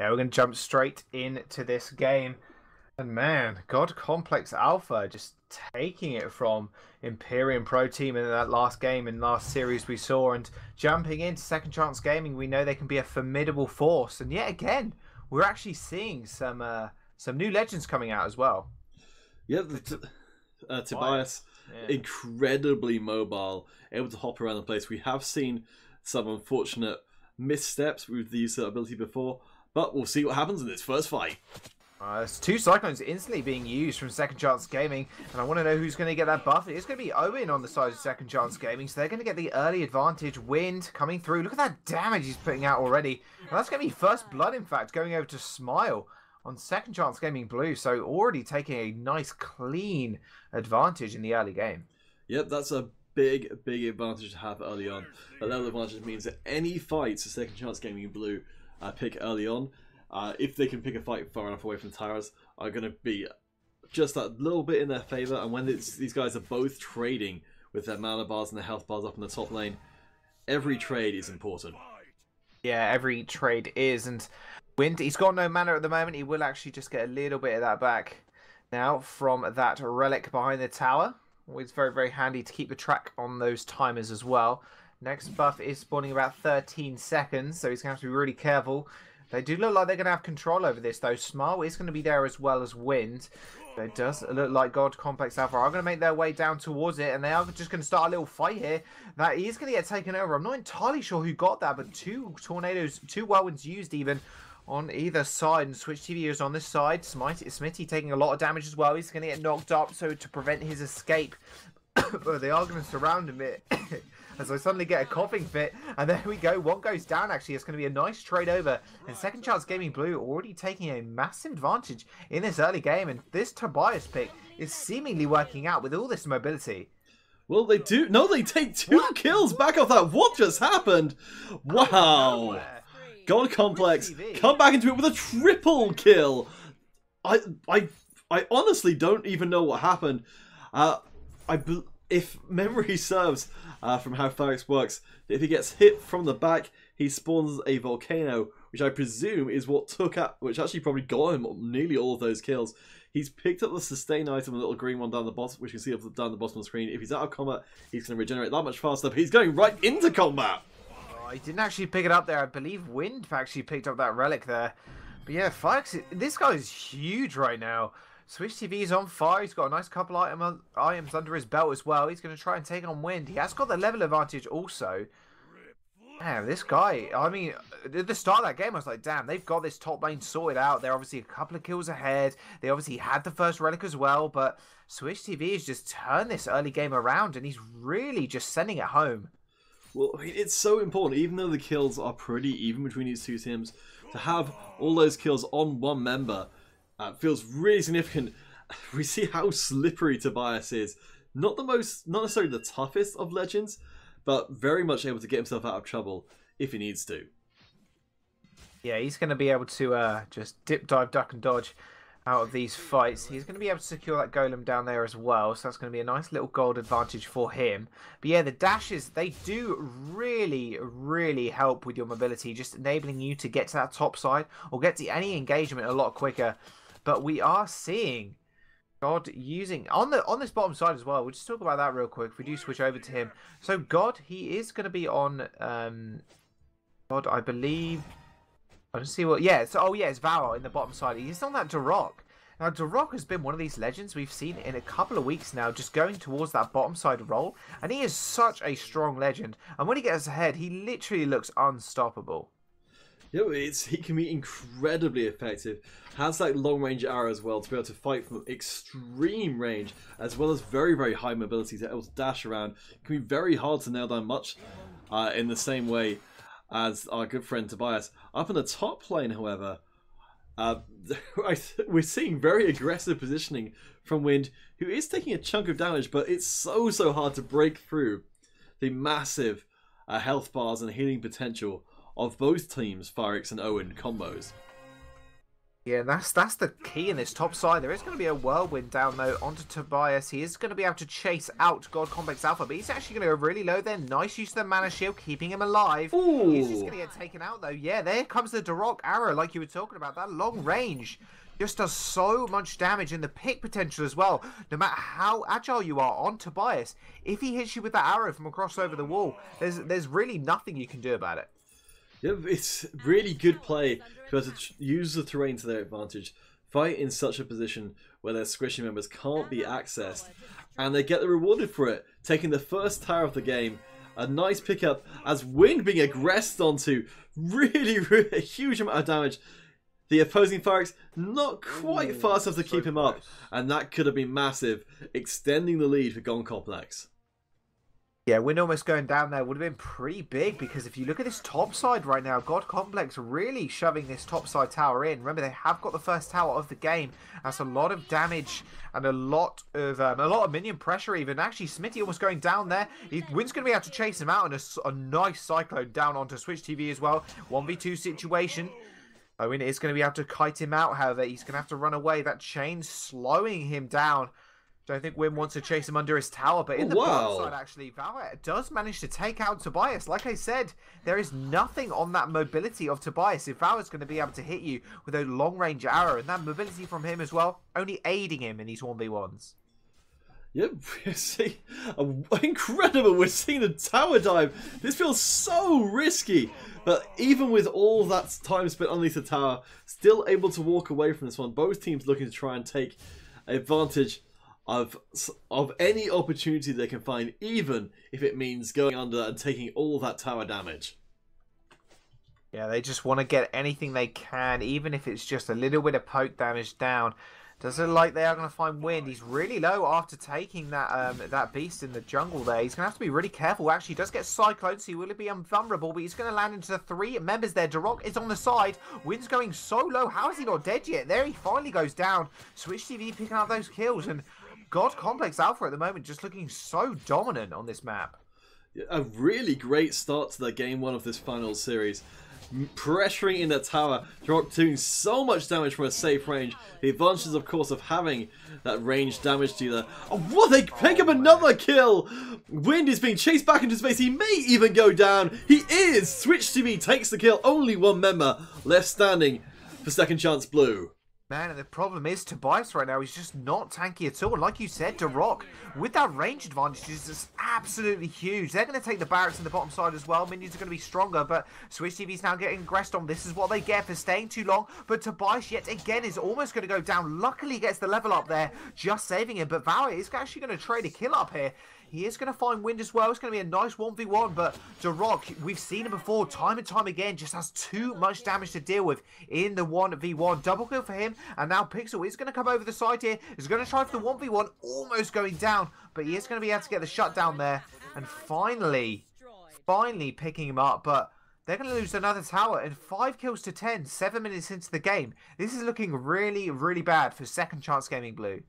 Yeah, we're going to jump straight into this game. And man, God Complex Alpha just taking it from Imperium Pro Team in that last game in last series we saw, and jumping into Second Chance Gaming. We know they can be a formidable force, and yet again, we're actually seeing some new legends coming out as well. Yeah, Tobias, yeah. Incredibly mobile, able to hop around the place. We have seen some unfortunate missteps with the use of ability before, but we'll see what happens in this first fight. There's two Cyclones instantly being used from Second Chance Gaming, and I want to know who's going to get that buff. It's going to be Owen on the side of Second Chance Gaming, so they're going to get the early advantage. Wind coming through. Look at that damage he's putting out already. And that's going to be first blood, in fact, going over to Smile on Second Chance Gaming Blue, so already taking a nice, clean advantage in the early game. Yep, that's a big advantage to have early on. A level advantage means that any fights Second Chance Gaming Blue pick early on, if they can pick a fight far enough away from the towers, are going to be just a little bit in their favour. And when these guys are both trading with their mana bars and their health bars up in the top lane, every trade is important. Yeah, every trade is. And Wind, he's got no mana at the moment. He will actually just get a little bit of that back now from that relic behind the tower. Always very handy to keep the track on those timers as well. Next buff is spawning about 13 seconds, so he's going to have to be really careful. They do look like they're going to have control over this, though. Smile is going to be there as well as Wind. But it does look like God Complex Alpha are going to make their way down towards it, and they are just going to start a little fight here. That is going to get taken over. I'm not entirely sure who got that, but two tornadoes, two whirlwinds used even on either side, and Switch TV is on this side. Smitty taking a lot of damage as well. He's going to get knocked up, so to prevent his escape. But they are going to surround him as I suddenly get a coughing fit, and there we go. One goes down, actually. It's going to be a nice trade over, and Second Chance Gaming Blue already taking a massive advantage in this early game, and this Tobias pick is seemingly working out with all this mobility. Well, they do. No, they take two kills back off that. What just happened? Wow. God Complex come back into it with a triple kill. I honestly don't even know what happened. If memory serves from how Pharix works, if he gets hit from the back, he spawns a volcano, which I presume is what which actually probably got him nearly all of those kills. He's picked up the sustain item, the little green one down the bottom, which you can see down the bottom of the screen. If he's out of combat, he's going to regenerate that much faster, but he's going right into combat. I didn't actually pick it up there. I believe Wind actually picked up that relic there. But yeah, Pharix, this guy is huge right now. Switch TV is on fire. He's got a nice couple items under his belt as well. He's going to try and take on Wind. He has got the level advantage also. Man, this guy, I mean, at the start of that game, I was like, damn, they've got this top lane sorted out. They're obviously a couple of kills ahead. They obviously had the first relic as well, but Switch TV has just turned this early game around, and he's really just sending it home. Well, it's so important, even though the kills are pretty even between these two teams, to have all those kills on one member feels really significant. We see how slippery Tobias is. Not necessarily the toughest of legends, but very much able to get himself out of trouble if he needs to. Yeah, he's going to be able to just dip, dive, duck and dodge out of these fights. He's going to be able to secure that golem down there as well, so that's going to be a nice little gold advantage for him. But yeah, the dashes, they do really help with your mobility, just enabling you to get to that top side or get to any engagement a lot quicker. But we are seeing God using on this bottom side as well. We'll just talk about that real quick if we do switch over to him. So God, he is going to be on God, I believe. I don't see what. Yeah, so it's Varro in the bottom side. He's on that Darok. Now Darok has been one of these legends we've seen in a couple of weeks now, just going towards that bottom side role, and he is such a strong legend. And when he gets ahead, he literally looks unstoppable. Yeah, he can be incredibly effective. Has that long range arrow as well to be able to fight from extreme range, as well as very high mobility to be able to dash around. It can be very hard to nail down much in the same way as our good friend Tobias. Up in the top lane, however, we're seeing very aggressive positioning from Wind, who is taking a chunk of damage, but it's so hard to break through the massive health bars and healing potential of both teams, Pharix and Owen combos. Yeah, that's the key in this top side. There is going to be a whirlwind down though onto Tobias. He is going to be able to chase out God Complex Alpha, but he's actually going to go really low there. Nice use of the mana shield, keeping him alive. Ooh. He's just going to get taken out though. Yeah, there comes the Darok arrow like you were talking about. That long range just does so much damage, and the pick potential as well. No matter how agile you are on Tobias, if he hits you with that arrow from across over the wall, there's really nothing you can do about it. Yeah, it's really good play because it use the terrain to their advantage. Fight in such a position where their squishy members can't be accessed, and they get rewarded for it, taking the first tower of the game. A nice pickup as Wind being aggressed onto, really a huge amount of damage. The opposing Phyrex not quite fast enough to keep him up, and that could have been massive, extending the lead for Gon Complex. Yeah, Wind almost going down there would have been pretty big, because if you look at this top side right now, God Complex really shoving this top side tower in. Remember, they have got the first tower of the game. That's a lot of damage and a lot of minion pressure even. Actually, Smitty almost going down there. Wind's going to be able to chase him out, and a nice cyclone down onto Switch TV as well. 1v2 situation. Owen is going to be able to kite him out, however. He's going to have to run away. That chain slowing him down. Don't think Wim wants to chase him under his tower, but in the bottom side, actually, Valor does manage to take out Tobias. Like I said, there is nothing on that mobility of Tobias. If Valor's going to be able to hit you with a long-range arrow, and that mobility from him as well, only aiding him in these 1v1s. Yep, we're seeing incredible. We're seeing a tower dive. This feels so risky, but even with all that time spent underneath the tower, still able to walk away from this one. Both teams looking to try and take advantage of any opportunity they can find, even if it means going under and taking all that tower damage. Yeah, they just want to get anything they can, even if it's just a little bit of poke damage down. Does it look like they are going to find Wind? He's really low after taking that that beast in the jungle there. He's going to have to be really careful. Actually, he does get cycloned, so he will be invulnerable, but he's going to land into the 3 members there. Darok is on the side. Wind's going so low. How is he not dead yet? There he finally goes down. Switch TV picking up those kills, and God Complex Alpha at the moment just looking so dominant on this map. A really great start to the game 1 of this final series. Pressuring in the tower, Darok doing so much damage from a safe range. The advantages, of course, of having that range damage dealer. Oh, what? They pick up another kill! Wind is being chased back into space. He may even go down. He is! Switch TV takes the kill. Only 1 member left standing for Second Chance Blue. Man, and the problem is Tobias right now, he's just not tanky at all. And like you said, Darok, with that range advantage, is just absolutely huge. They're going to take the barracks in the bottom side as well. Minions are going to be stronger, but Switch TV's now getting aggressed on. This is what they get for staying too long. But Tobias, yet again, is almost going to go down. Luckily, he gets the level up there, just saving him. But Valor is actually going to trade a kill up here. He is going to find Wind as well. It's going to be a nice 1v1, but Darok, we've seen him before time and time again, just has too much damage to deal with in the 1v1. Double kill for him, and now Pixel is going to come over the side here. He's going to try for the 1v1, almost going down, but he is going to be able to get the shutdown there, and finally picking him up, but they're going to lose another tower, and 5 kills to 10, 7 minutes into the game. This is looking really, really bad for Second Chance Gaming Blue.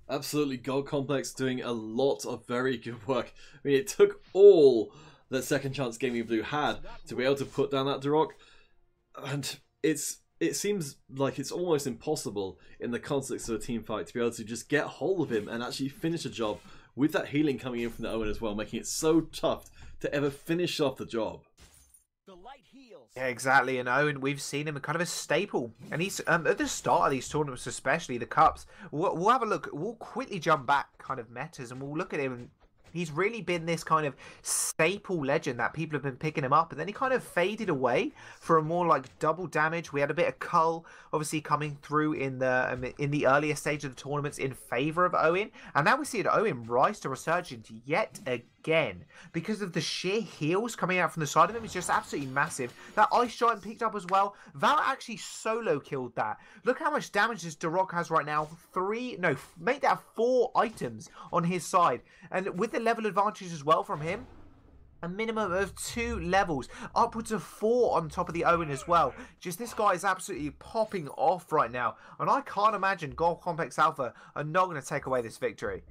Absolutely, God Complex doing a lot of very good work. I mean, it took all that Second Chance Gaming Blue had to be able to put down that Darok, and it seems like it's almost impossible in the context of a team fight to be able to just get hold of him and actually finish a job with that healing coming in from the Owen as well, making it so tough to ever finish off the job. Yeah, exactly. And Owen, we've seen him kind of a staple. And he's at the start of these tournaments, especially the cups. We'll have a look. We'll quickly jump back kind of metas, and we'll look at him. And he's really been this kind of staple legend that people have been picking him up. And then he kind of faded away for a more like double damage. We had a bit of Cull obviously coming through in the earlier stage of the tournaments in favour of Owen. And now we see Owen rise to resurgence yet again because of the sheer heals coming out from the side of him. It's just absolutely massive. That Ice Giant picked up as well. Valor actually solo killed that. Look how much damage this Darok has right now. Make that 4 items on his side. And with the level advantage as well from him, a minimum of 2 levels, upwards of 4 on top of the Owen as well. Just this guy is absolutely popping off right now. And I can't imagine God Complex Alpha are not going to take away this victory.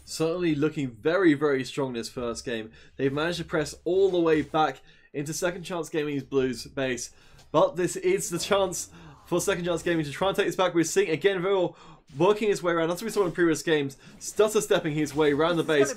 Certainly looking very, very strong this first game. They've managed to press all the way back into Second Chance Gaming's Blues base. But this is the chance for Second Chance Gaming to try and take this back. We're seeing again Viral working his way around, as we saw in previous games, stutter stepping his way around the base.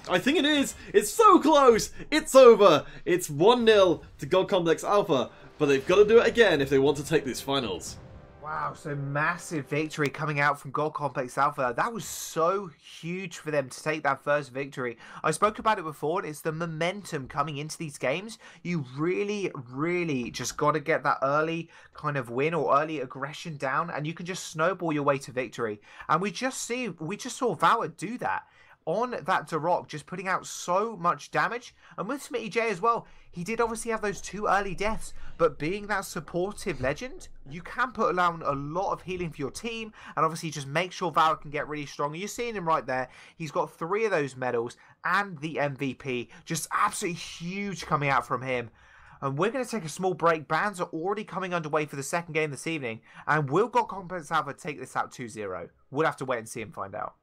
I think it is. It's so close. It's over. It's 1-0 to God Complex Alpha, but they've got to do it again if they want to take these finals. Wow, so massive victory coming out from Gold Complex Alpha. That was so huge for them to take that first victory. I spoke about it before, and it's the momentum coming into these games. You really, really just got to get that early kind of win or early aggression down, and you can just snowball your way to victory. And we just saw Valor do that on that Darok, just putting out so much damage. And with Smitty J as well, he did obviously have those 2 early deaths, but being that supportive legend, you can put down a lot of healing for your team, and obviously just make sure Valor can get really strong. You're seeing him right there. He's got 3 of those medals and the MVP. Just absolutely huge coming out from him. And we're going to take a small break. Bans are already coming underway for the second game this evening. And will God Complex Alpha take this out 2-0? We'll have to wait and see and find out.